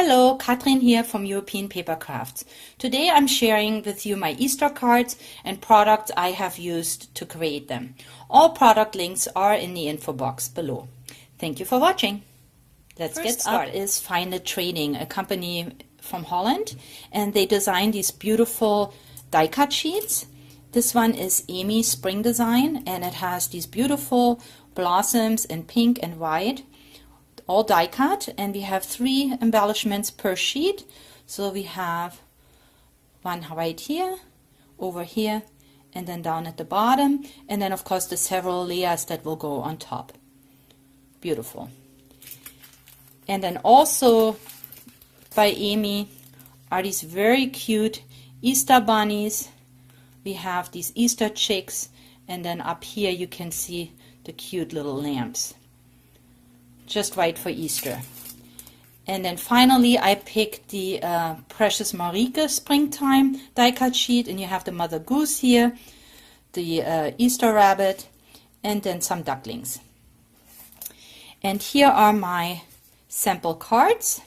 Hello, Katrin here from European Papercrafts. Today I'm sharing with you my Easter cards and products I have used to create them. All product links are in the info box below. Thank you for watching. Let's get started. First up is Find It Trading, a company from Holland, and they designed these beautiful die cut sheets. This one is Amy Spring Design, and it has these beautiful blossoms in pink and white, all die cut, and we have 3 embellishments per sheet. So we have one right here, over here, and then down at the bottom, and then of course the several layers that will go on top. Beautiful. And then also by Amy are these very cute Easter bunnies. We have these Easter chicks, and then up here you can see the cute little lambs. Just right for Easter. And then finally I picked the Precious Marike Springtime die cut sheet, and you have the Mother Goose here, the Easter rabbit, and then some ducklings. And here are my sample cards.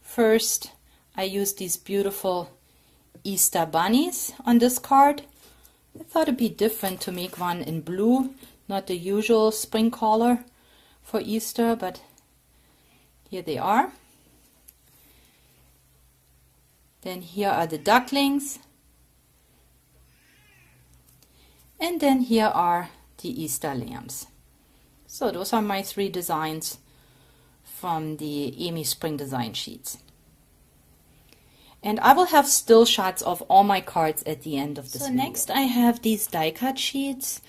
First I used these beautiful Easter bunnies on this card. I thought it'd be different to make one in blue, not the usual spring color for Easter, but here they are. Then here are the ducklings, and then here are the Easter lambs. So those are my 3 designs from the Amy Spring Design sheets. And I will have still shots of all my cards at the end of this video. Next I have these die cut sheets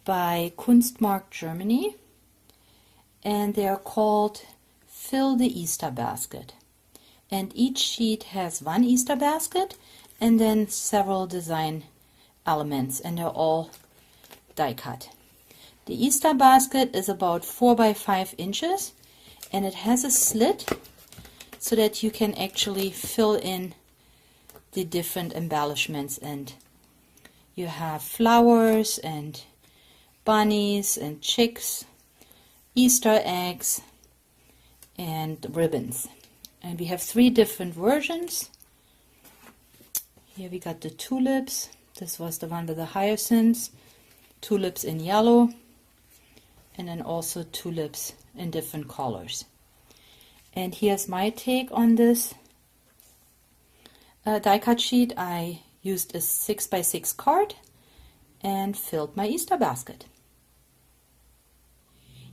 by Quintsmark, Germany. And they are called Fill the Easter Basket. And each sheet has 1 Easter basket and then several design elements, and they're all die cut. The Easter basket is about 4 by 5 inches, and it has a slit so that you can actually fill in the different embellishments, and you have flowers and bunnies and chicks, Easter eggs, and ribbons. And we have 3 different versions. Here we got the tulips. This was the one with the hyacinths, tulips in yellow, and then also tulips in different colors. And here's my take on this die cut sheet. I used a 6 by 6 card and filled my Easter basket.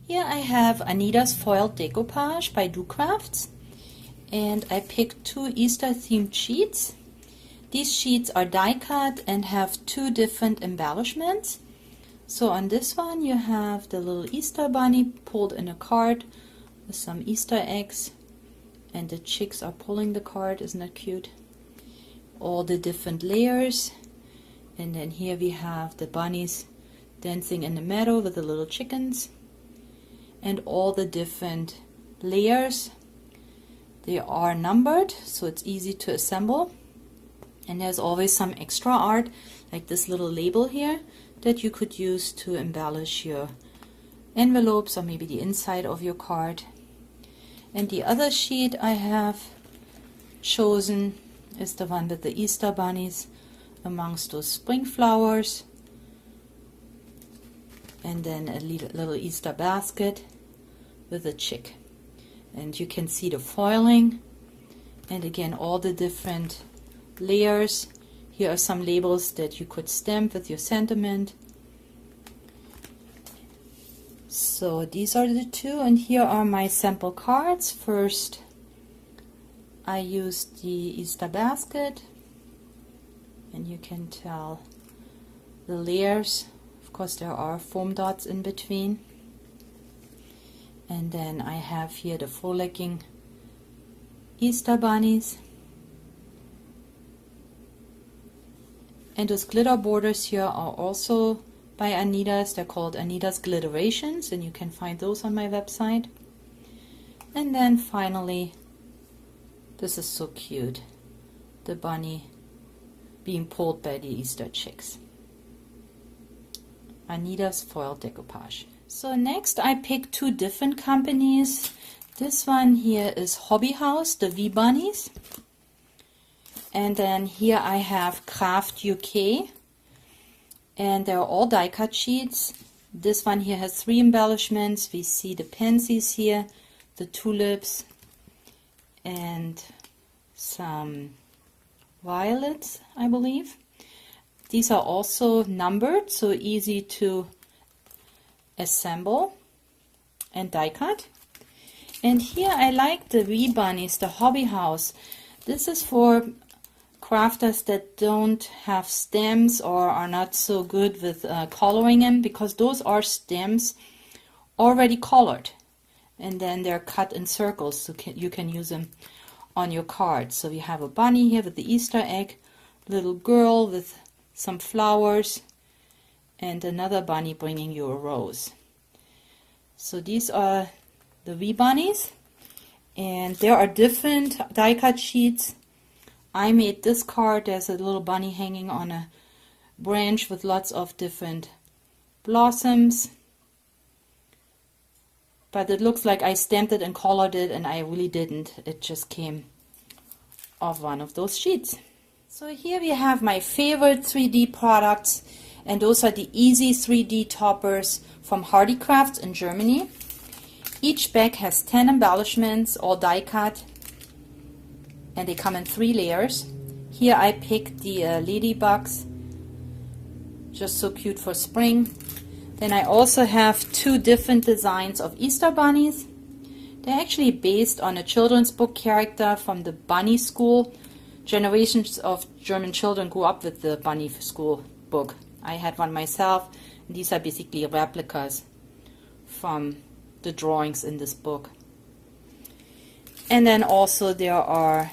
Here I have Anita's Foiled Decoupage by Crafts, and I picked 2 Easter themed sheets. These sheets are die cut and have 2 different embellishments. So on this one you have the little Easter bunny pulled in a card with some Easter eggs, and the chicks are pulling the card. Isn't that cute? All the different layers, and then here we have the bunnies dancing in the meadow with the little chickens. And all the different layers, they are numbered, so it's easy to assemble. And there's always some extra art, like this little label here, that you could use to embellish your envelopes or maybe the inside of your card. And the other sheet I have chosen is the one with the Easter bunnies amongst those spring flowers, and then a little Easter basket with a chick. And you can see the foiling, and again all the different layers. Here are some labels that you could stamp with your sentiment. So these are the 2, and here are my sample cards. First I used the Easter basket, and you can tell the layers. Of course there are foam dots in between. And then I have here the frolicking Easter bunnies. And those glitter borders here are also by Anita's. They're called Anita's Glitterations, and you can find those on my website. And then finally, this is so cute, the bunny being pulled by the Easter chicks. Anita's Foiled Decoupage. So next I picked 2 different companies. This one here is Hobby House, the V Bunnies. And then here I have Craft UK. And they're all die cut sheets. This one here has 3 embellishments. We see the pansies here, the tulips, and some violets, I believe. These are also numbered, so easy to assemble and die cut. And here I like the V Bunnies, the Hobby House. This is for crafters that don't have stems or are not so good with coloring them, because those are stems already colored and then they're cut in circles, so you can use them on your card. So we have a bunny here with the Easter egg, little girl with some flowers, and another bunny bringing you a rose. So these are the V Bunnies, and there are different die cut sheets. I made this card. There's a little bunny hanging on a branch with lots of different blossoms, but it looks like I stamped it and colored it, and I really didn't. It just came off one of those sheets. So here we have my favorite 3D products, and those are the easy 3D toppers from Crafts in Germany. Each bag has 10 embellishments, all die cut, and they come in 3 layers. Here I picked the ladybugs, just so cute for spring. Then I also have 2 different designs of Easter bunnies. They're actually based on a children's book character from the bunny school. Generations of German children grew up with the bunny school book. I had one myself, and these are basically replicas from the drawings in this book. And then also there are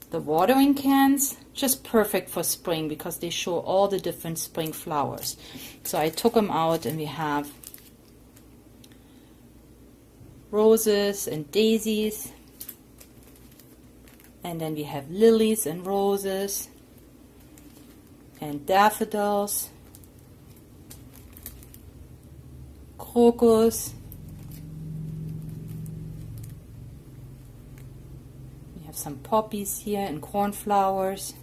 the watering cans, just perfect for spring because they show all the different spring flowers. So I took them out, and we have roses and daisies, and then we have lilies and roses and daffodils, crocus. Some poppies here and cornflowers,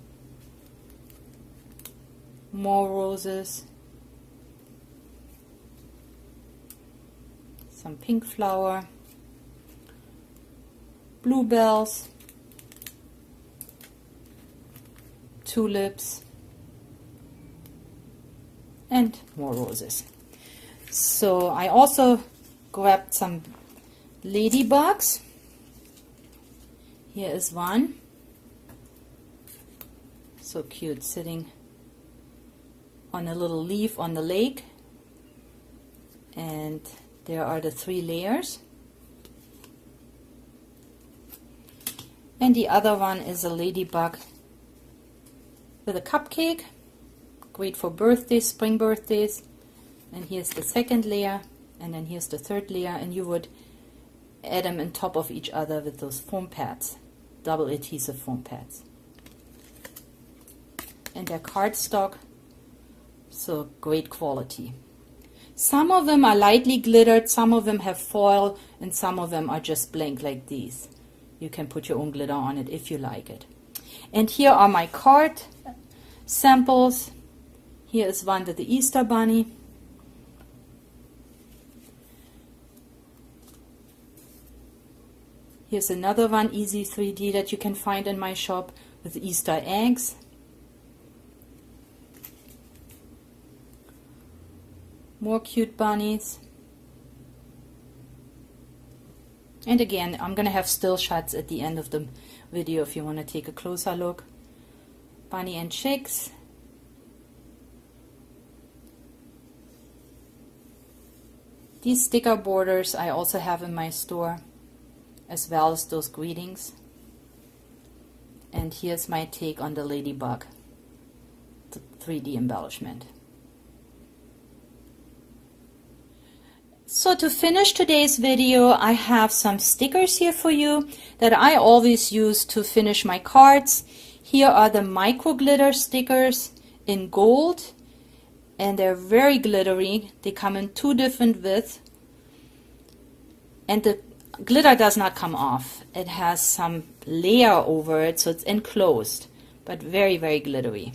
more roses, some pink flower, bluebells, tulips, and more roses. So I also grabbed some ladybugs. Here is one, so cute, sitting on a little leaf on the lake, and there are the 3 layers. And the other one is a ladybug with a cupcake, great for birthdays, spring birthdays. And here's the 2nd layer, and then here's the 3rd layer, and you would add them on top of each other with those foam pads. Double adhesive foam pads. And they're cardstock, so great quality. Some of them are lightly glittered, some of them have foil, and some of them are just blank like these. You can put your own glitter on it if you like it. And here are my card samples. Here is one with the Easter bunny. Here's another one, easy 3D, that you can find in my shop with Easter eggs. More cute bunnies. And again, I'm going to have still shots at the end of the video if you want to take a closer look. Bunny and chicks. These sticker borders I also have in my store, as well as those greetings. And here's my take on the ladybug, the 3D embellishment. So to finish today's video, I have some stickers here for you that I always use to finish my cards. Here are the micro glitter stickers in gold, and they're very glittery. They come in 2 different widths, and the glitter does not come off. It has some layer over it, so it's enclosed, but very, very glittery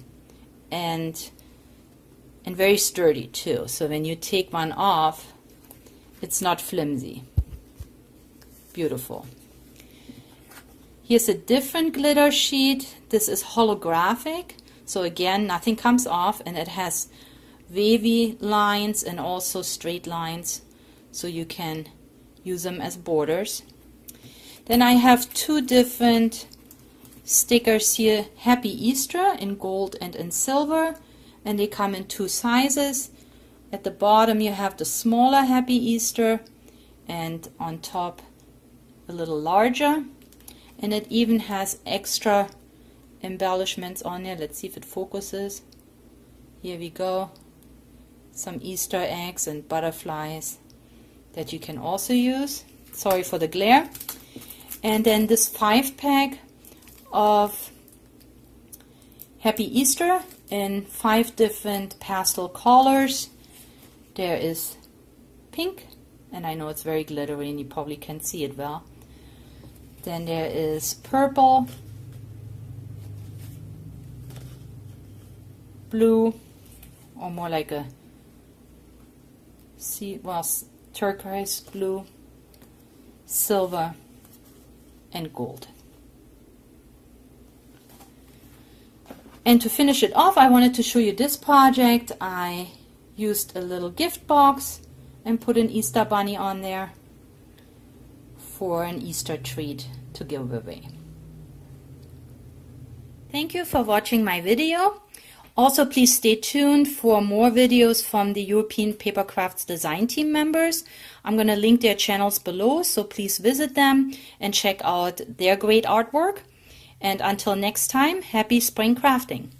and very sturdy too. So when you take one off, it's not flimsy. Beautiful. Here's a different glitter sheet. This is holographic, so again, nothing comes off, and it has wavy lines and also straight lines, so you can use them as borders. Then I have two different stickers here, Happy Easter in gold and in silver, and they come in two sizes. At the bottom you have the smaller Happy Easter, and on top a little larger, and it even has extra embellishments on there. Let's see if it focuses. Here we go, some Easter eggs and butterflies that you can also use. Sorry for the glare. And then this 5-pack of Happy Easter in 5 different pastel colors. There is pink, and I know it's very glittery and you probably can see it well. Then there is purple, blue, or more like a turquoise blue, silver, and gold. And to finish it off, I wanted to show you this project. I used a little gift box and put an Easter bunny on there for an Easter treat to give away. Thank you for watching my video. Also, please stay tuned for more videos from the European Papercrafts design team members. I'm going to link their channels below, so please visit them and check out their great artwork. And until next time, happy spring crafting!